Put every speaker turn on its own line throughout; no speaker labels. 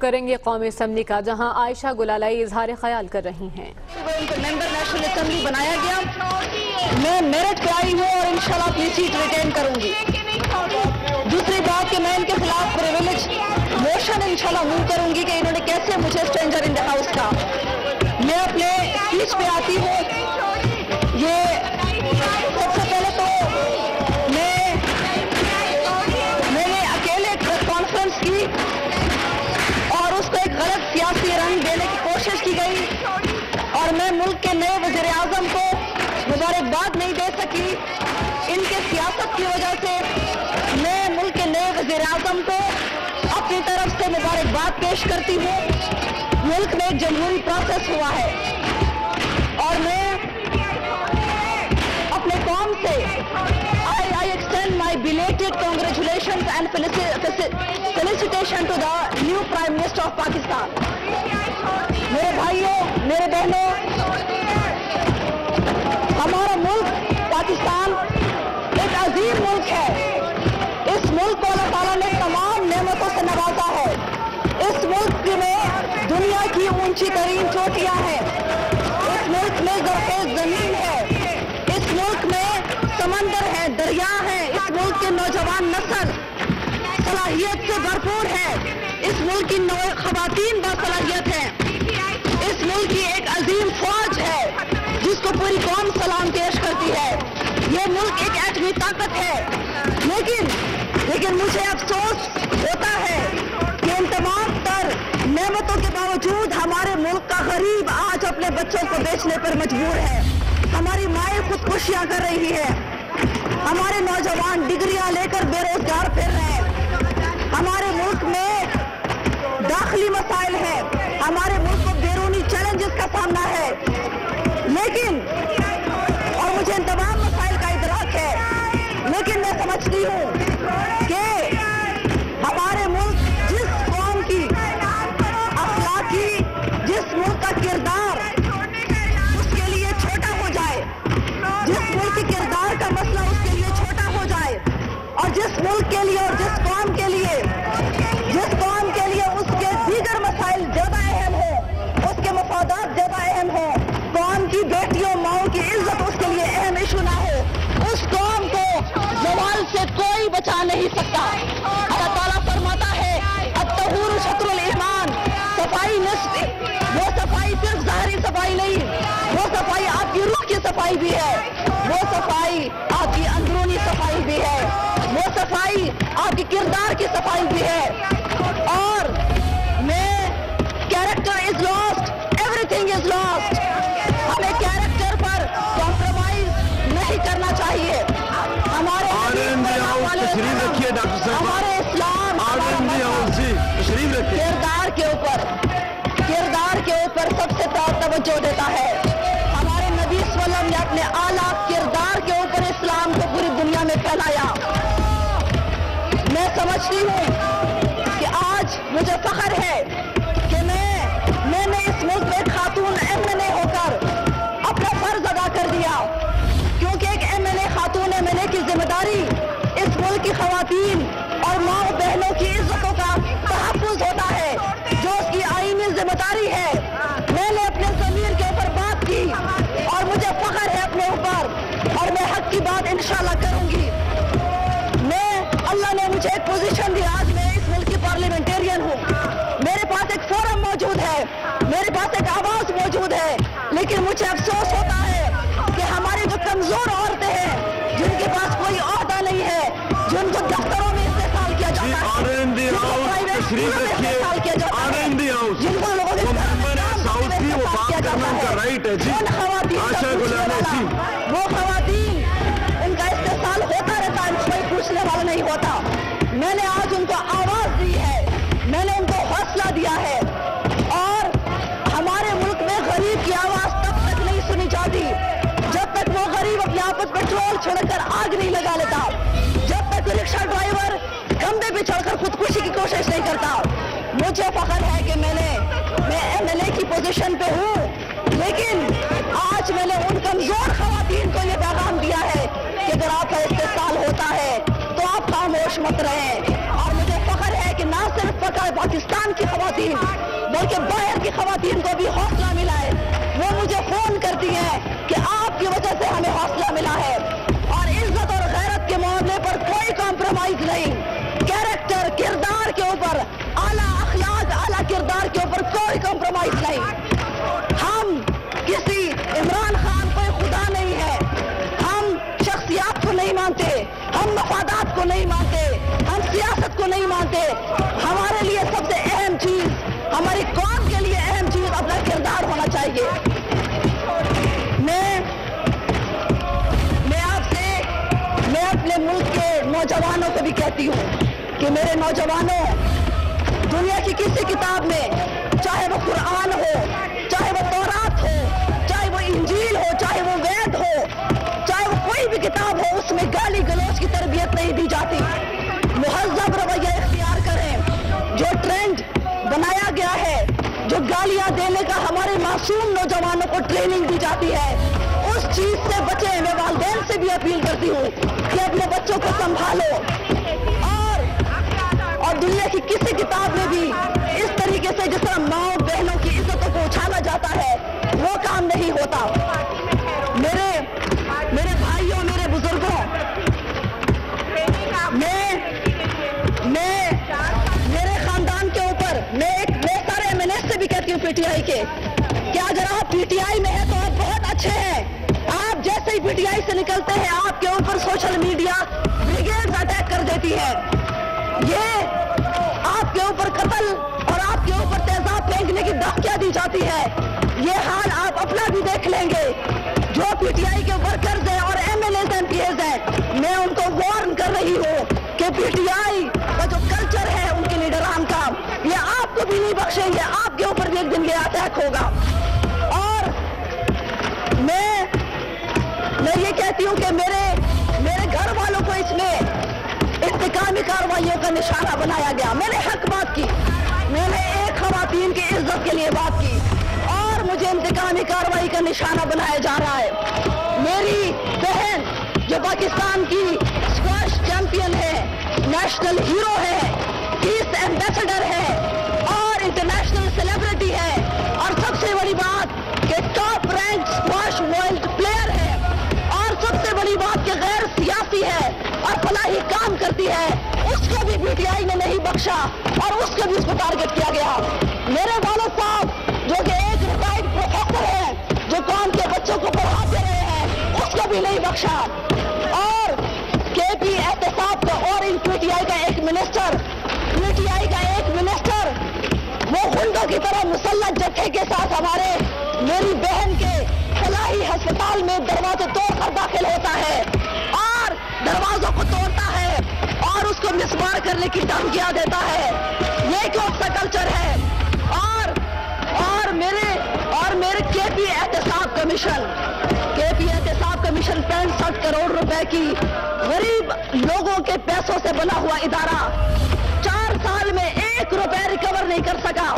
करेंगे कौमी असम्बली का, जहां आयशा गुलालाई इजहार ख्याल कर रही हैं।
उनको मेंबर नेशनल असम्बली बनाया गया, मैं मेरिट पे आई हूँ और इंशाल्लाह अपनी सीट रिटेन करूंगी। दूसरी बात कि मैं इनके खिलाफ प्रिविलेज मोशन इंशाल्लाह मूव करूंगी कि इन्होंने कैसे मुझे स्ट्रेंजर इन द हाउस का। मैं अपने स्पीच पे आती हूँ। ये सबसे पहले तो मैंने अकेले प्रेस कॉन्फ्रेंस की और उसको एक गलत सियासी रंग देने की कोशिश की गई और मैं मुल्क के नए वज़ीर आज़म को मुबारकबाद नहीं दे सकी। इनके सियासत की वजह से मैं मुल्क के नए वज़ीर आज़म को अपनी तरफ से मुबारकबाद पेश करती हूँ। मुल्क में एक जमहूरी प्रोसेस हुआ है और मैं अपने कौम से I extend my belated congratulations and felicitation to the new Prime Minister of Pakistan. मेरे भाइयों, मेरे बहनों, हमारा मुल्क पाकिस्तान एक अजीम मुल्क है। इस मुल्क को अल्लाह ताला ने तमाम नेमतों से नवाजा है। इस मुल्क में दुनिया की ऊंची तरीन चोटियां हैं। इस मुल्क में ज़रख़ेज़ ज़मीन है। इस मुल्क में समंदर है, दरिया है। इस मुल्क के नौजवान नस्ल सलाहियत से भरपूर है। इस मुल्क की ख़वातीन बासलाहियत है। इस मुल्क की एक अजीम फौज है जिसको पूरी कौम सलाम पेश करती है। ये मुल्क एक एटमी ताकत है। लेकिन मुझे अफसोस होता है कि इन तमाम तर नेमतों के बावजूद हमारे मुल्क का गरीब आज अपने बच्चों को बेचने पर मजबूर है। हमारी माएँ खुदकुशियाँ कर रही है। हमारे नौजवान डिग्रियां लेकर बेरोजगार फिर रहे हैं। हमारे मुल्क में दाखिली मसाइल है। हमारे मुल्क को बैरूनी चैलेंजेस का सामना है। लेकिन और मुझे इन तमाम मसाइल का इदराक है, लेकिन मैं समझती हूँ कि हमारे मुल्क जिस कौम की अखलाकी, जिस मुल्क का किरदार उसके लिए छोटा हो जाए, जिस मुल्क के किरदार का मसला उसके लिए छोटा हो जाए और जिस मुल्क के लिए और जिस कौम के लिए उसके दीगर मसाइल ज्यादा अहम हो, उसके मफादात ज्यादा अहम हो, कौम की बेटियों माओं की इज्जत उसके लिए अहम इशू ना हो, उस कौम को ज़वाल से कोई बचा नहीं सकता। अल्लाह ताला फरमाता है अत्तहूर शत्रुल ईमान, सफाई निस्फ, वो सफाई सिर्फ ज़ाहिरी सफाई नहीं, वो सफाई आपकी रूह की सफाई भी है, वो सफाई आपकी अंदरूनी सफाई भी है, वो सफाई आपके किरदार की सफाई भी है। और मैं character is lost, everything is lost. हमें कैरेक्टर पर कॉम्प्रोमाइज नहीं करना चाहिए। हमारे इस्लाम किरदार के ऊपर सबसे तवज्जो देता है। हमारे नबी सल्लल्लाहु अलैहि वसल्लम ने अपने आला किरदार के ऊपर इस्लाम को पूरी दुनिया में फैलाया। मैं समझती हूँ कि आज मुझे फख्र है कि मैंने इस मुल्क में खातून MNA होकर अपना फर्ज अदा कर दिया, क्योंकि एक MNA खातून MNA की जिम्मेदारी इस मुल्क की खवातीन और माँ बहनों की इज्जतों का तहफ़्फ़ुज़ होता है, जो उसकी आईनी जिम्मेदारी है। मैंने अपने ज़मीर के ऊपर बात की और मुझे फख्र है अपने ऊपर और मैं हक की बात इंशाल्लाह करूंगी। अल्लाह ने मुझे एक पोजीशन दी, आज मैं इस मुल्क की पार्लियामेंटेरियन हूँ। मेरे पास एक फोरम मौजूद है, मेरे पास एक आवाज मौजूद है, लेकिन मुझे अफसोस होता है कि हमारी जो कमजोर औरतें हैं, जिनके पास कोई ओहदा नहीं है, जिनको दफ्तरों में इस्तेमाल किया जाता है, जिनको प्राइवेट स्कूलों में इस्तेमाल किया जाता है, जिनको लोगों के वो खवातीन उनका इस्तेमाल होता रहता है, कोई पूछने वाला नहीं होता। मैंने आज उनको आवाज दी है, मैंने उनको हौसला दिया है और हमारे मुल्क में गरीब की आवाज तब तक नहीं सुनी जाती जब तक वो गरीब अपने आप पर पेट्रोल छोड़कर आग नहीं लगा लेता, जब तक रिक्शा ड्राइवर खंबे पे चढ़कर खुदकुशी की कोशिश नहीं करता। मुझे फख्र है कि मैं MNA की पोजीशन पे हूँ, लेकिन आज मैंने उन कमजोर खवातीन को ये पैगाम दिया है कि अगर आपका इस्तेमाल होता है तो आप खामोश मत रहें। और मुझे फख्र है कि ना सिर्फ ہے پاکستان کی خواتین بلکہ باہر کی خواتین کو بھی حوصلہ ملا ہے. وہ مجھے فون کرتی ہیں کہ آپ کی وجہ سے ہمیں حوصلہ ملا ہے. اور عزت اور غیرت کے معاملے پر کوئی کمپرومائز نہیں. کیریکٹر کردار کے اوپر اعلیٰ اخلاق اعلیٰ کردار کے اوپر کوئی کمپرومائز نہیں. ہم کسی عمران خان کوئی خدا نہیں ہے. ہم شخصیات کو نہیں مانتے, ہم مفادات کو نہیں مانتے, ہم سیاست کو نہیں مانتے. ہمارے لیے سب سے اہم چیز, ہماری قوم کے لیے اہم چیز اپنا کردار ہونا چاہیے. میں اپنے ملک کے نوجوانوں کو بھی کہتی ہوں کہ میرے نوجوانوں, دنیا کی کسی کتاب میں, چاہے وہ قرآن ہو, چاہے وہ تورات ہو, چاہے وہ انجیل ہو, چاہے وہ وید ہو, چاہے وہ کوئی بھی کتاب ہو, اس میں گالی گلوچ کی تربیت نہیں دی جاتی. مہذب رویہ اختیار کریں. جو ٹرینڈ بنایا گیا ہے, جو گالیاں دینے کا ہمارے معصوم نوجوانوں کو ٹریننگ دی جاتی ہے, اس چیز سے بچیں. میں والدین سے بھی اپیل کرتی ہوں کہ اپنے بچوں کو سنبھالو. اور دنیا کی کسی کتاب میں بھی اس طریقے سے جس طرح ماؤں بہنوں کی عزتوں کو اچھالا جاتا ہے, وہ کام نہیں ہوتا. میرے بھائیوں, میرے بزرگوں, میں میرے خاندان کے اوپر, میں سارے MNS سے بھی کہتی ہوں پی ٹی آئی کے, کہ اگر آپ پی ٹی آئی میں ہیں تو آپ بہت اچھے ہیں. آپ جیسے ہی پی ٹی آئی سے نکلتے ہیں, آپ کے اوپر سوشل میڈیا بریگیڈ اٹیک کر دیتی ہے. یہ آپ کے اوپر قتل اور آپ کے اوپر تیزاب پھینکنے کی دھمکیاں دی جاتی ہے. یہ حال آپ اپنا بھی دیکھ لیں گے. جو پی ٹی آئی کے ورکرز ہیں اور MLAs ایم پی ایز ہیں, میں ان کو وارن کر رہی ہوں کہ پی ٹی آئی کا جو کلچر ہے ان کے لیڈران کا, یہ آپ کو بھی نہیں بخشیں گے. آپ کے اوپر بھی ایک دن یہ اٹیک ہوگا. اور میں یہ کہتی ہوں کہ میرے گھر والوں کو اس میں انتقامی کارروائیوں کا نشانہ بنایا گیا. میں نے حق بات کی, میں نے ایک خواتین کی عزت کے لیے بات کی, اور مجھے انتقامی کارروائی کا نشانہ بنایا جا رہا ہے. میری بہن جو پاکستان کی اسکواش چیمپئن ہے, نیشنل ہیرو ہے, پیس ایمبیسڈر ہے, اور انٹرنیشنل سیلیبریٹی ہے, اور سب سے بڑی بات کہ top rank squash world player ہے, اور سب سے بڑی بات کہ غیر سیاسی ہے اور فلاحی کام کرتی ہے, اس کو بھی پی ٹی آئی نے نہیں بخشا, اور اس کو بھی اس کو ٹارگٹ کیا گیا. میرے والد صاحب جو کہ ایک ریٹائرڈ پروفیسر ہیں, جو قوم کے بچوں کو پڑھاتے رہے ہیں, اس کو بھی نہیں بخشا. اور کے پی احتساب کا, اور پی ٹی آئی کا ایک منسٹر, وہ غنڈوں کی طرح مسلح جتھے کے ساتھ میری بہن کے فلاحی ہسپتال میں دروازے توڑ کر داخل ہوتا ہے, اور دروازوں کو توڑتا ہے, اور اس کو مسمار کرنے کی دھمکیاں دیتا ہے. یہ کون سا کلچر ہے؟ اور میرے کے پی احتساب کمیشن 65 کروڑ روپے کی غریب لوگوں کے پیسوں سے بنا ہوا ادارہ 4 سال میں 1 روپے ریکور نہیں کر سکا.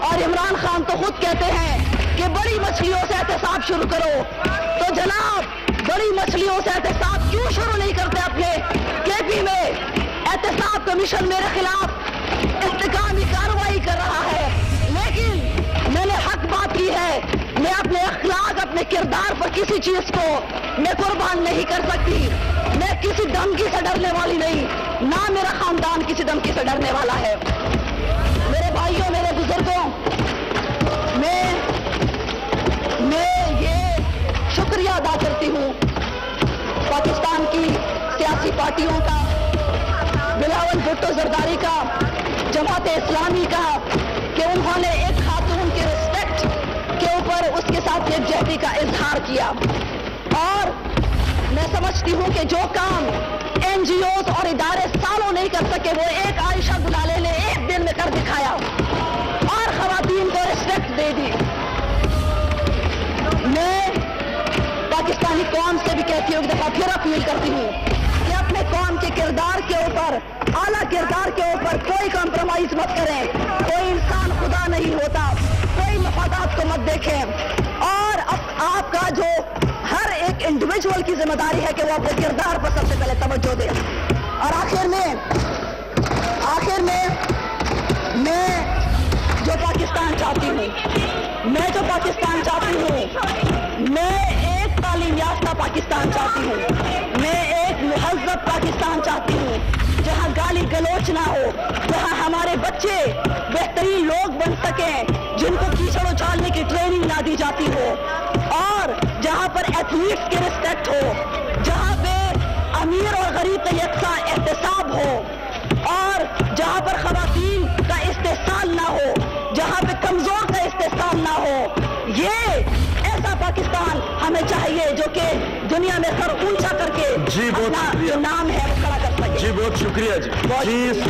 اور عمران خان تو خود کہتے ہیں کہ بڑی مچھلیوں سے احتساب شروع کرو. تو جناب, بڑی مچھلیوں سے احتساب کیوں شروع نہیں کرتے اپنے کے پی میں؟ احتساب کمیشن میرے خلاف انتقامی کارروائی کر رہا ہے, لیکن میں نے حق بات کی ہے. میں اپنے اخلاق, اپنے کردار پر کسی چیز کو میں قربان نہیں کر سکتی. میں کسی دھمکی سے ڈرنے والی نہیں, نہ میرا خاندان کسی دھمکی سے ڈرنے والا ہے. میرے بھائیوں, میرے بزرگوں, میں یہ شکریہ ادا کرتی ہوں پاکستان کی سیاسی پارٹیوں کا, بلاول بھٹو زرداری کا, جماعت اسلامی کا, کہ انہوں نے ایک خاتون کے رسپیکٹ کے اوپر اس کے ساتھ یکجہتی کا اظہار کیا. اور میں سمجھتی ہوں کہ جو کام NGOs اور ادارے سالوں نہیں کر سکے, وہ ایک عائشہ گلالے نے ایک دن میں کر دکھایا اور خواتین کو رسپیکٹ دے دی. میں پاکستانی قوم سے بھی کہتی ہوں, ایک دفعہ پھر اپیل کرتی ہوں کہ اپنے قوم کے کردار کے اوپر, اعلیٰ کردار کے اوپر کوئی کمپرومائز مت کریں. کوئی انسان خدا نہیں ہوتا, کوئی مفادات کو مت دیکھیں. اور آپ کا جو ہر ایک انڈیویجول کی ذمہ داری ہے کہ وہ اپنے کردار پر سب سے پہلے توجہ دے. اور آخر میں मैं जो पाकिस्तान चाहती हूँ, मैं जो पाकिस्तान चाहती हूँ, मैं एक तालीम याफ्ता पाकिस्तान चाहती हूँ, मैं एक मुहज़्ज़ब पाकिस्तान चाहती हूँ, जहाँ गाली गलोच ना हो, जहाँ हमारे बच्चे बेहतरीन लोग बन सकें, जिनको कीचड़ उछालने की ट्रेनिंग ना दी जाती हो, और जहाँ पर एथलीट्स की रिस्पेक्ट हो, जहाँ पे अमीर और गरीब का यकसा एहतसाब हो, और जहाँ पर खवातीन का इस्तेसाल ना हो, जहाँ पे कमजोर का इस्तेसाल ना हो। ये ऐसा पाकिस्तान हमें चाहिए जो कि दुनिया में सर ऊंचा करके
जी, बहुत
अपना
शुक्रिया।
जो नाम है वो खड़ा कर सके।
जी बहुत शुक्रिया जी।